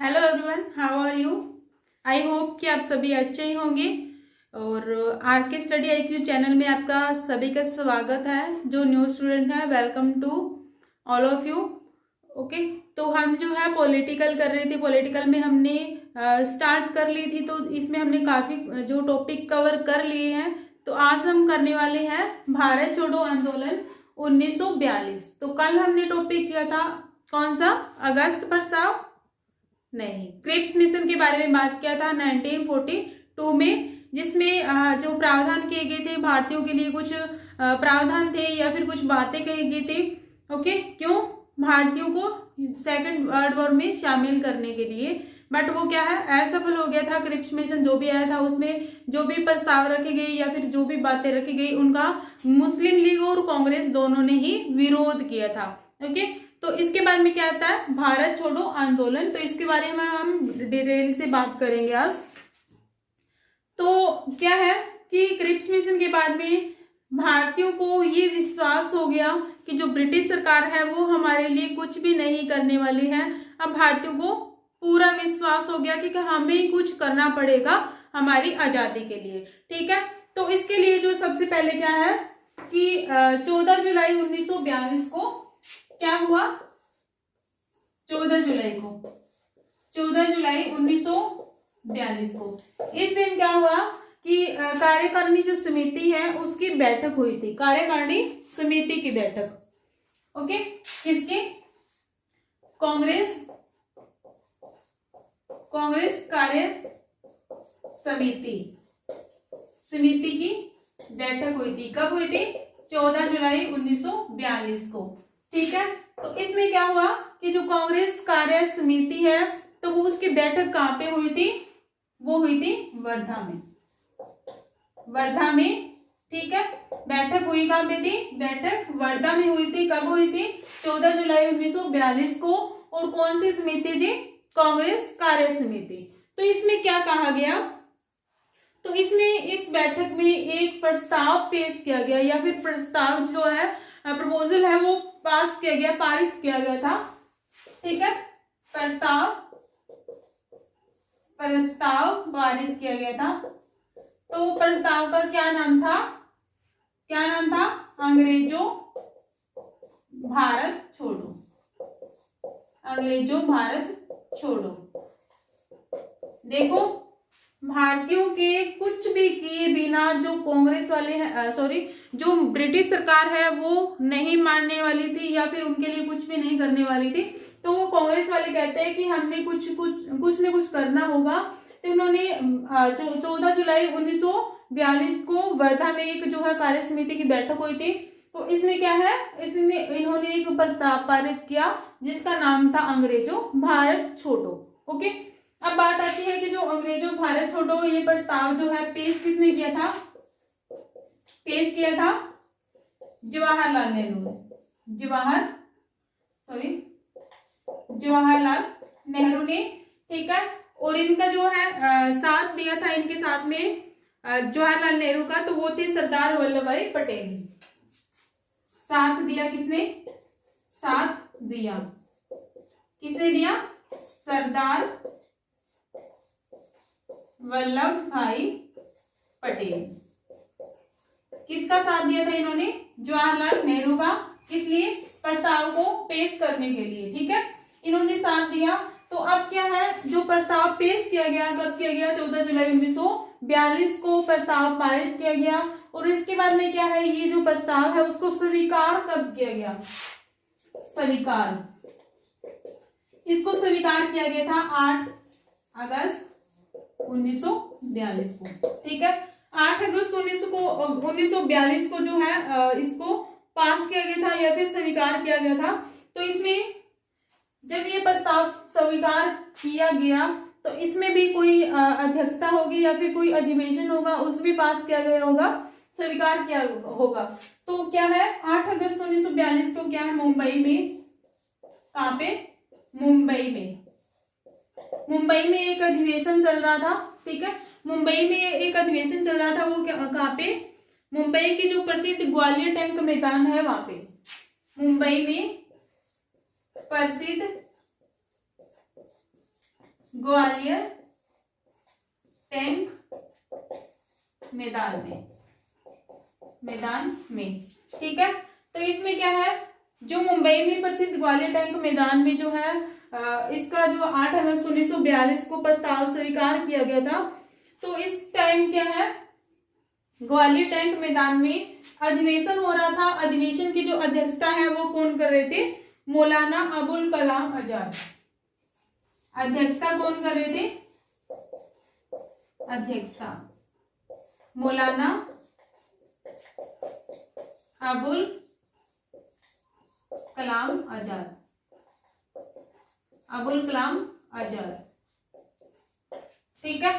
Hello everyone, how are you. I hope कि आप सभी अच्छे ही होंगे। और आर के स्टडी IQ चैनल में आपका सभी का स्वागत है। जो न्यू स्टूडेंट है, welcome to all of you. Okay, तो हम जो है पॉलिटिकल कर रहे थे। पॉलिटिकल में हमने स्टार्ट कर ली थी, तो इसमें हमने काफ़ी जो टॉपिक कवर कर लिए हैं। तो आज हम करने वाले हैं भारत छोड़ो आंदोलन 1942। तो कल हमने टॉपिक किया था कौन सा, अगस्त प्रस्ताव नहीं, क्रिप्स मिशन के बारे में बात किया था 1942 में, जिसमें जो प्रावधान किए गए थे भारतीयों के लिए, कुछ प्रावधान थे या फिर कुछ बातें कही गई थी। ओके, क्यों भारतीयों को सेकेंड वर्ल्ड वॉर में शामिल करने के लिए। बट वो क्या है, असफल हो गया था। क्रिप्स मिशन जो भी आया था उसमें जो भी प्रस्ताव रखे गए या फिर जो भी बातें रखी गई, उनका मुस्लिम लीग और कांग्रेस दोनों ने ही विरोध किया था। ओके, तो इसके बाद में क्या आता है, भारत छोड़ो आंदोलन। तो इसके बारे में हम डिटेल से बात करेंगे आज। तो क्या है कि क्रिप्स मिशन के बाद में भारतीयों को ये विश्वास हो गया कि जो ब्रिटिश सरकार है वो हमारे लिए कुछ भी नहीं करने वाली है। अब भारतीयों को पूरा विश्वास हो गया कि हमें कुछ करना पड़ेगा हमारी आजादी के लिए। ठीक है, तो इसके लिए जो सबसे पहले क्या है कि 14 जुलाई 1942 को क्या हुआ, 14 जुलाई 1942 को इस दिन क्या हुआ कि कार्यकारिणी जो समिति है उसकी बैठक हुई थी। कार्यकारिणी समिति की बैठक। ओके, किसकी, कांग्रेस कार्य समिति की बैठक हुई थी। कब हुई थी, 14 जुलाई 1942 को। ठीक है, तो इसमें क्या हुआ कि जो कांग्रेस कार्य समिति है, तो वो उसकी बैठक कहाँ पे हुई थी, वो हुई थी वर्धा में। ठीक है, बैठक हुई कहाँ पे थी, बैठक वर्धा में हुई थी। कब हुई थी, 14 जुलाई 1942 को। और कौन सी समिति थी, कांग्रेस कार्य समिति। तो इसमें क्या कहा गया, तो इसमें इस बैठक में एक प्रस्ताव पेश किया गया या फिर प्रस्ताव जो है, प्रपोजल है, वो पास किया गया, पारित किया गया था। ठीक है, प्रस्ताव पारित किया गया था। तो प्रस्ताव का क्या नाम था, अंग्रेजों भारत छोड़ो। देखो, भारतीयों के कुछ भी किए बिना जो कांग्रेस वाले हैं, जो ब्रिटिश सरकार है वो नहीं मानने वाली थी या फिर उनके लिए कुछ भी नहीं करने वाली थी। तो वो कांग्रेस वाले कहते हैं कि हमने कुछ न कुछ करना होगा। तो उन्होंने 14 जुलाई 1942 को वर्धा में एक जो है कार्य समिति की बैठक हुई थी। तो इसमें क्या है, इन्होंने एक प्रस्ताव पारित किया जिसका नाम था अंग्रेजों भारत छोड़ो। ओके, अब बात आती है कि जो अंग्रेजों भारत छोड़ो ये प्रस्ताव जो है पेश किसने किया था, जवाहरलाल नेहरू ने। ठीक है, और इनका जो है साथ दिया था, इनके साथ में जवाहरलाल नेहरू का, तो वो थे सरदार वल्लभ भाई पटेल। साथ दिया किसने दिया, सरदार वल्लभ भाई पटेल। किसका साथ दिया था इन्होंने, जवाहरलाल नेहरू का, इसलिए प्रस्ताव को पेश करने के लिए। ठीक है, इन्होंने साथ दिया। तो अब क्या है, जो प्रस्ताव पेश किया गया, कब किया गया, 14 जुलाई 1942 को प्रस्ताव पारित किया गया। और इसके बाद में क्या है, ये जो प्रस्ताव है उसको स्वीकार कब किया गया, इसको स्वीकार किया गया था 8 अगस्त 1942 को। ठीक है, 8 अगस्त 1942 को जो है इसको पास किया गया था या फिर स्वीकार किया गया था। तो इसमें जब ये प्रस्ताव स्वीकार किया गया तो इसमें भी कोई अध्यक्षता होगी या फिर कोई अधिवेशन होगा, उसमें पास किया गया होगा, स्वीकार किया होगा। तो क्या है, 8 अगस्त 1942 को क्या है, मुंबई में, कहाँ पे, मुंबई में एक अधिवेशन चल रहा था। ठीक है, मुंबई में एक अधिवेशन चल रहा था, वो कहाँ पे, मुंबई की जो प्रसिद्ध ग्वालियर टैंक मैदान है वहां पे, मुंबई में प्रसिद्ध ग्वालियर टैंक मैदान में। ठीक है, तो इसमें क्या है, जो मुंबई में प्रसिद्ध ग्वालियर टैंक मैदान में जो है इसका जो 8 अगस्त 1942 को प्रस्ताव स्वीकार किया गया था। तो इस टाइम क्या है, ग्वालियर टैंक मैदान में अधिवेशन हो रहा था। अधिवेशन की जो अध्यक्षता है वो कौन कर रहे थे, मौलाना अबुल कलाम आजाद। अध्यक्षता कौन कर रहे थे, अध्यक्षता मौलाना अबुल कलाम आजाद, अबुल कलाम आजाद। ठीक है,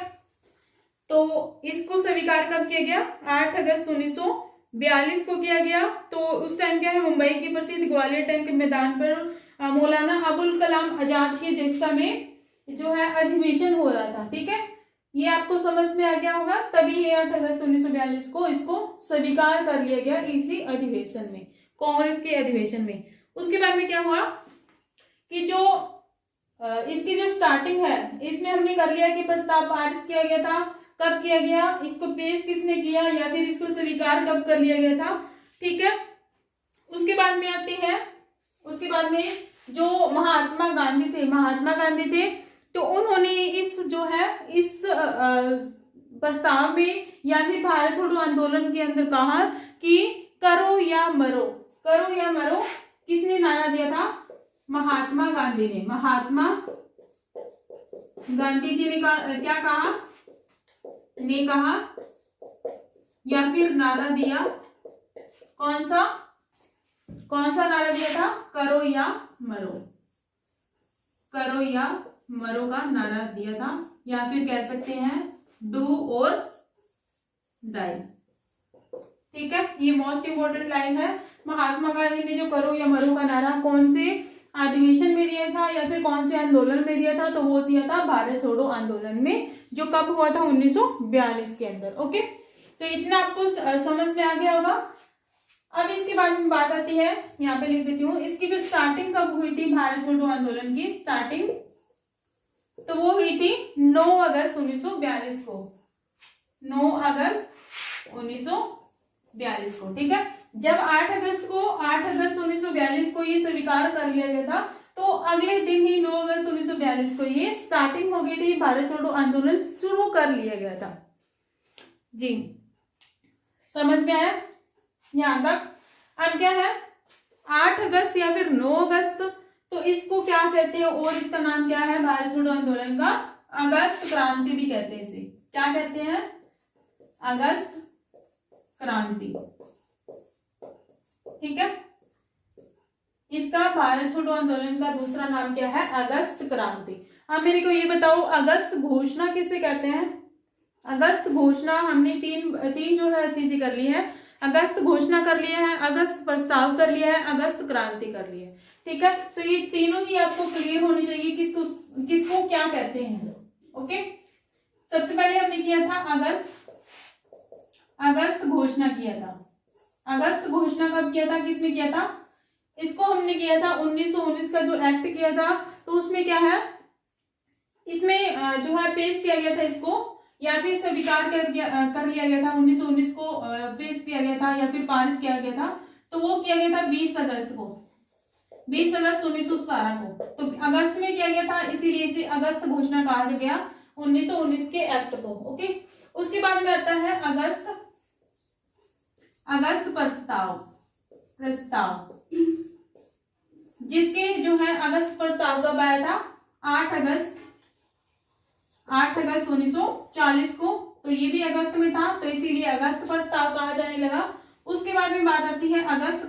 तो इसको स्वीकार कब किया गया, 8 अगस्त 1942 को किया गया। तो उस टाइम क्या है, मुंबई की प्रसिद्ध ग्वालियर टैंक मैदान पर मौलाना अबुल कलाम आजाद की अध्यक्षता में जो है अधिवेशन हो रहा था। ठीक है, ये आपको समझ में आ गया होगा, तभी ये 8 अगस्त 1942 को इसको स्वीकार कर लिया गया इसी अधिवेशन में, कांग्रेस के अधिवेशन में। उसके बाद में क्या हुआ कि जो इसकी जो स्टार्टिंग है, इसमें हमने कर लिया कि प्रस्ताव पारित किया गया था, कब किया गया, इसको पेश किसने किया, या फिर इसको स्वीकार कब कर लिया गया था। ठीक है, उसके बाद में आते हैं, उसके बाद में जो महात्मा गांधी थे, तो उन्होंने इस जो है इस प्रस्ताव में या फिर भारत छोड़ो आंदोलन के अंदर कहा कि करो या मरो, करो या मरो, किसने नारा दिया था, महात्मा गांधी ने। महात्मा गांधी जी ने क्या कहा, ने कहा या फिर नारा दिया, कौन सा नारा दिया था, करो या मरो, करो या मरो का नारा दिया था, या फिर कह सकते हैं डू और डाई। ठीक है, ये मोस्ट इंपोर्टेंट लाइन है। महात्मा गांधी ने जो करो या मरो का नारा कौन से अधिवेशन में दिया था या फिर कौन से आंदोलन में दिया था, तो वो दिया था भारत छोड़ो आंदोलन में, जो कब हुआ था, 1942 के अंदर। ओके, तो इतना आपको समझ में आ गया होगा। अब इसके बाद में बात आती है, यहाँ पे लिख देती हूँ, इसकी जो स्टार्टिंग कब हुई थी भारत छोड़ो आंदोलन की स्टार्टिंग, तो वो हुई थी 9 अगस्त 1942 को, 9 अगस्त 1942 को। ठीक है, जब 8 अगस्त 1942 को ये स्वीकार कर लिया गया था, तो अगले दिन ही 9 अगस्त 1942 को ये स्टार्टिंग हो गई थी, भारत छोड़ो आंदोलन शुरू कर लिया गया था। जी, समझ में आया यहां तक। अब क्या है, 8 अगस्त या फिर 9 अगस्त, तो इसको क्या कहते हैं, और इसका नाम क्या है, भारत छोड़ो आंदोलन का अगस्त क्रांति भी कहते हैं। इसे क्या कहते हैं, अगस्त क्रांति। ठीक है, इसका भारत छोड़ो आंदोलन का दूसरा नाम क्या है, अगस्त क्रांति। अब मेरे को ये बताओ, अगस्त घोषणा किसे कहते हैं। अगस्त घोषणा हमने तीन जो है चीजें कर ली है, अगस्त घोषणा कर लिया है, अगस्त प्रस्ताव कर लिया है, अगस्त क्रांति कर लिया है। ठीक है, तो ये तीनों ही आपको क्लियर होनी चाहिए किसको क्या कहते हैं। ओके, सबसे पहले हमने किया था अगस्त घोषणा किया था। अगस्त घोषणा कब किया था, किसने किया था, इसको हमने किया था 1919 का जो एक्ट किया था, तो उसमें क्या है, इसमें जो है पेश किया गया था इसको, या फिर स्वीकार कर लिया गया था 1919 को, पेश किया गया था या फिर पारित किया गया था, तो वो किया गया था 20 अगस्त को, 20 अगस्त 1917 को। तो अगस्त में किया गया था, इसीलिए इसे अगस्त घोषणा कहा गया 1919 के एक्ट को। ओके, उसके बाद में आता है अगस्त प्रस्ताव, जिसके जो है अगस्त प्रस्ताव कब आया था, 8 अगस्त 1940 को, तो ये भी अगस्त में था, तो इसीलिए अगस्त प्रस्ताव कहा जाने लगा। उसके बाद में बात आती है अगस्त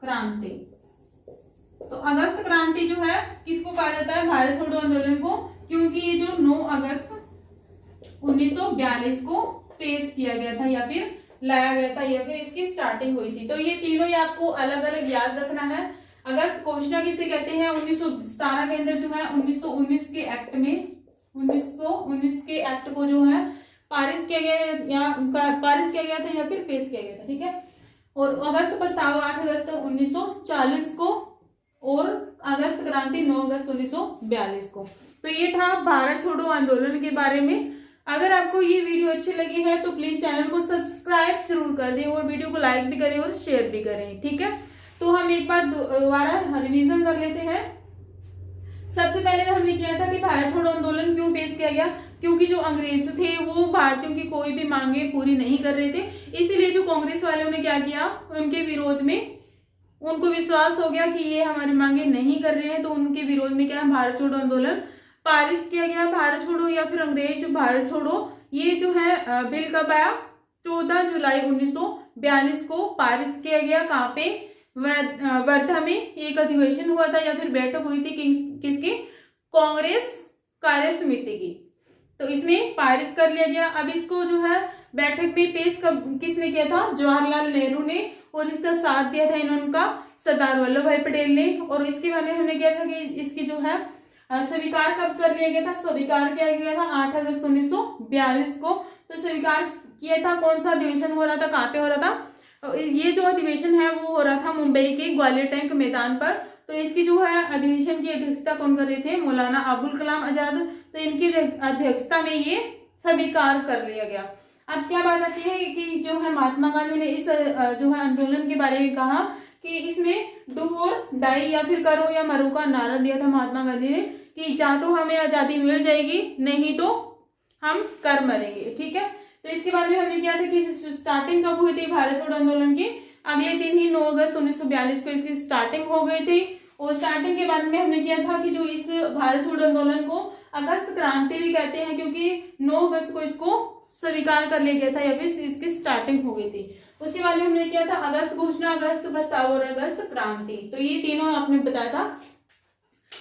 क्रांति। तो अगस्त क्रांति जो है किसको कहा जाता है, भारत छोड़ो आंदोलन को, क्योंकि ये जो 9 अगस्त 1942 को पेश किया गया था या फिर लाया गया था, या फिर इसकी स्टार्टिंग हुई थी। तो ये तीनों ही आपको अलग अलग याद रखना है। अगस्त घोषणा किसे कहते हैं, 1917 के अंदर जो है 1919 के एक्ट में, 1919 के एक्ट को जो है पारित किया गया था या फिर पेश किया गया था। ठीक है, और अगस्त प्रस्ताव 8 अगस्त 1940 को, और अगस्त क्रांति 9 अगस्त 1942 को। तो ये था भारत छोड़ो आंदोलन के बारे में। अगर आपको ये वीडियो अच्छी लगी है तो प्लीज चैनल को सब्सक्राइब जरूर कर दें और वीडियो को लाइक भी करें और शेयर भी करें, ठीक है। तो हम एक बार दोबारा रिवीजन कर लेते हैं। सबसे पहले हमने किया था कि भारत छोड़ो आंदोलन क्यों पेश किया गया, क्योंकि जो अंग्रेज थे वो भारतीयों की कोई भी मांगे पूरी नहीं कर रहे थे। इसीलिए जो कांग्रेस वालों ने क्या किया, उनके विरोध में उनको विश्वास हो गया कि ये हमारी मांगे नहीं कर रहे हैं, तो उनके विरोध में क्या भारत छोड़ो आंदोलन पारित किया गया। भारत छोड़ो या फिर अंग्रेज भारत छोड़ो, ये जो है बिल कब आया, 14 जुलाई 1942 को पारित किया गया। कहाँ पे, वर्धा में एक अधिवेशन हुआ था या फिर बैठक हुई थी किसकी, कांग्रेस कार्य समिति की। तो इसमें पारित कर लिया गया। अब इसको जो है बैठक में पेश किसने किया था, जवाहरलाल नेहरू ने, और इसका साथ दिया था इनका सरदार वल्लभ भाई पटेल ने। और इसके बारे में हमने किया था कि इसकी जो है स्वीकार कब कर लिया गया था, स्वीकार किया गया था 8 अगस्त 1942 को। तो स्वीकार किया था, कौन सा अधिवेशन हो रहा था, कहाँ पे हो रहा था, ये जो अधिवेशन है वो हो रहा था मुंबई के ग्वालियर टैंक मैदान पर। तो इसकी जो है अधिवेशन की अध्यक्षता कौन कर रहे थे, मौलाना अबुल कलाम आजाद। तो इनकी अध्यक्षता में ये स्वीकार कर लिया गया। अब क्या बात आती है कि जो है महात्मा गांधी ने इस जो है आंदोलन के बारे में कहा कि इसमें डू और डाई या फिर करो या मरो का नारा दिया था महात्मा गांधी ने कि या तो हमें आजादी मिल जाएगी, नहीं तो हम कर मरेंगे, ठीक है। तो इसके बारे में हमने किया था कि स्टार्टिंग कब हुई थी भारत छोड़ो आंदोलन की, अगले दिन ही 9 अगस्त 1942 को इसकी स्टार्टिंग हो गई थी। और स्टार्टिंग के बाद में हमने किया था कि जो इस भारत छोड़ो आंदोलन को अगस्त क्रांति भी कहते हैं, क्योंकि 9 अगस्त को इसको स्वीकार कर लिया गया था या फिर इसकी स्टार्टिंग हो गई थी। उसके बाद में हमने किया था अगस्त घोषणा, अगस्त प्रस्ताव और अगस्त क्रांति। तो ये तीनों आपने बताया था,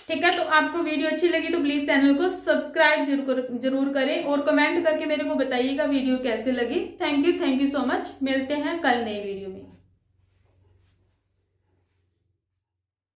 ठीक है। तो आपको वीडियो अच्छी लगी तो प्लीज चैनल को सब्सक्राइब जरूर करें और कमेंट करके मेरे को बताइएगा वीडियो कैसे लगी। Thank you so much. मिलते हैं कल नए वीडियो में।